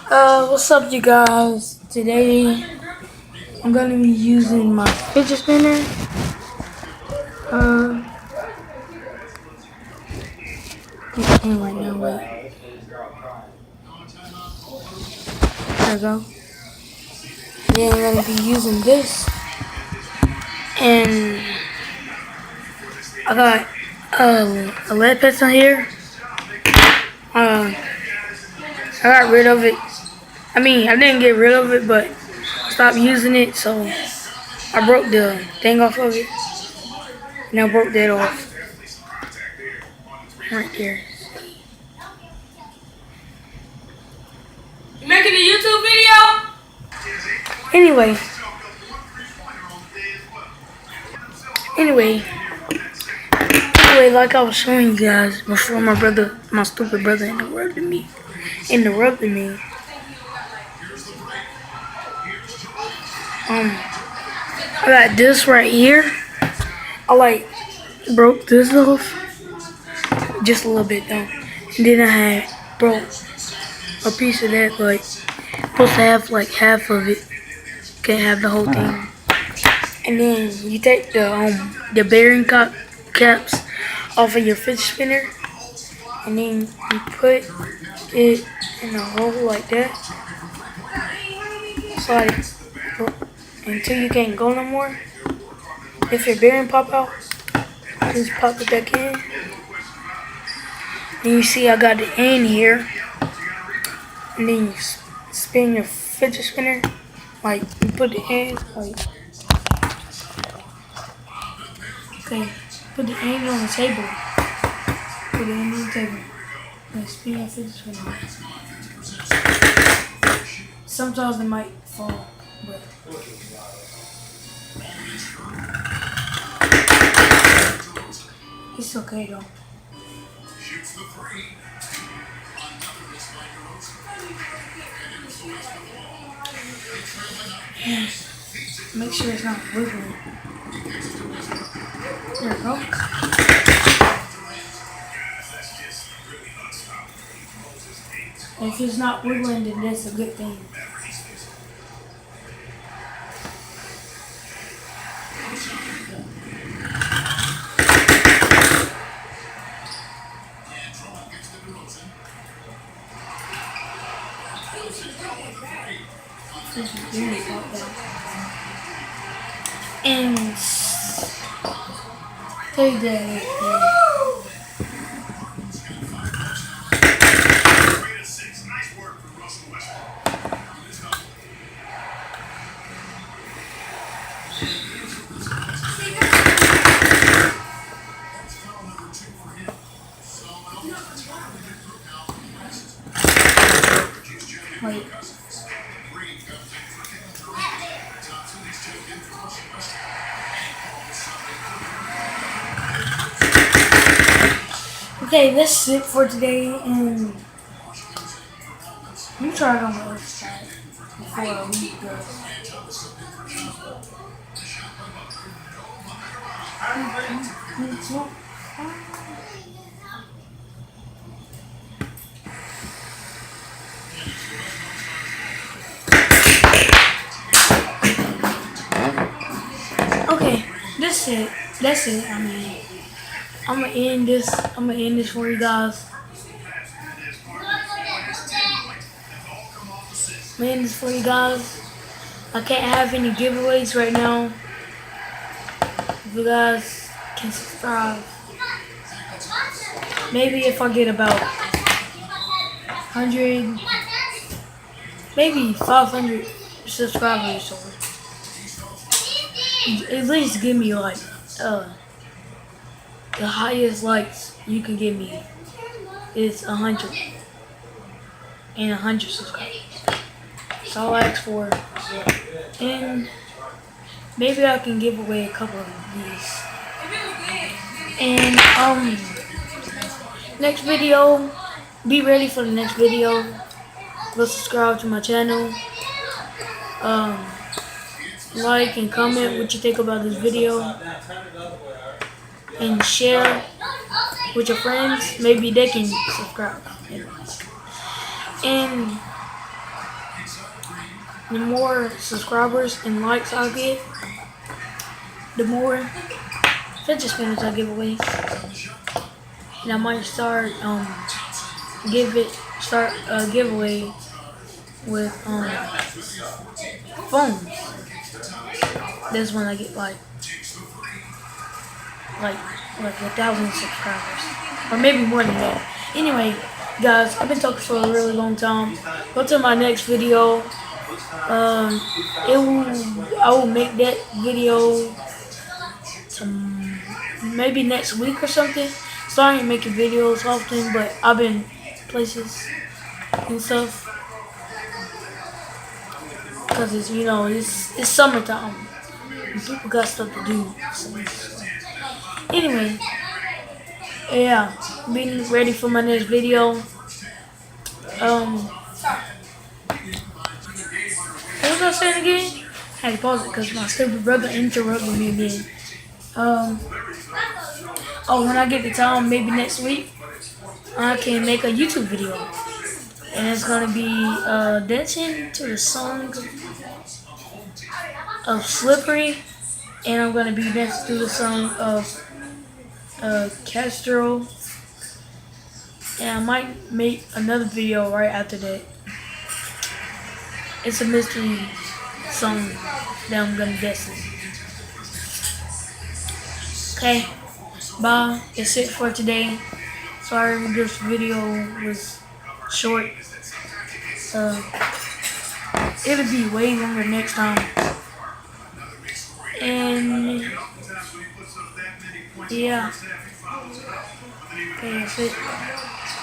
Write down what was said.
What's up, you guys? Today I'm gonna be using my fidget spinner. Uh, it's in right now. Wait, there we go. Then I'm gonna be using this, and I got a lead pencil here. Uh, I got rid of it. I didn't get rid of it, but I stopped using it, so I broke the thing off of it, and I broke that off right there. You making a YouTube video? Anyway, anyway, like I was showing you guys before, my stupid brother interrupted me. I got this right here. I broke this off just a little bit though, and then I had broke a piece of that. Supposed to have half of it. Can't have the whole thing. And then you take the bearing caps off of your fidget spinner, and then you put it in a hole like that. Slide it until you can't go no more. If your bearing pop out, just pop it back in. And you see I got the end here. And then you spin your fidget spinner. You put the end, okay, put the end on the table. Put the end on the table. And spin your fidget spinner. Sometimes it might fall, but it's okay though. And make sure it's not wiggling. There we go. If it's not wiggling, then that's a good thing. And take that. Wait. Okay, that's it for today, and let me try it on the other side before I leave this. Okay, that's it. I'm gonna end this for you guys. I can't have any giveaways right now. If you guys can subscribe, maybe if I get about 100, maybe 500 subscribers, or at least give me the highest likes you can give me is 100 and 100 subscribers. That's all I ask for, and maybe I can give away a couple of these. And next video, be ready for the next video. Go subscribe to my channel. Like and comment what you think about this video, and share with your friends. Maybe they can subscribe. And the more subscribers and likes I get, the more fidget spinners I give away. And I might start a giveaway with phones. That's when I get like 1,000 subscribers, or maybe more than that. Anyway, guys, I've been talking for a really long time. Go to my next video. I will make that video maybe next week or something. Sorry, I'm making videos often, but I've been places and stuff because it's summertime and people got stuff to do. So, anyway, yeah, being ready for my next video. What was I saying again? I had to pause it because my stupid brother interrupted me again. When I get the time, maybe next week, I can make a YouTube video. And it's gonna be dancing to the song of Slippery. And I'm gonna be dancing to the song of Castro. And I might make another video right after that. It's a mystery song that I'm gonna dance to. Okay, bye. That's it for today. Sorry this video was short. It'll be way longer next time. And yeah. Okay, that's it.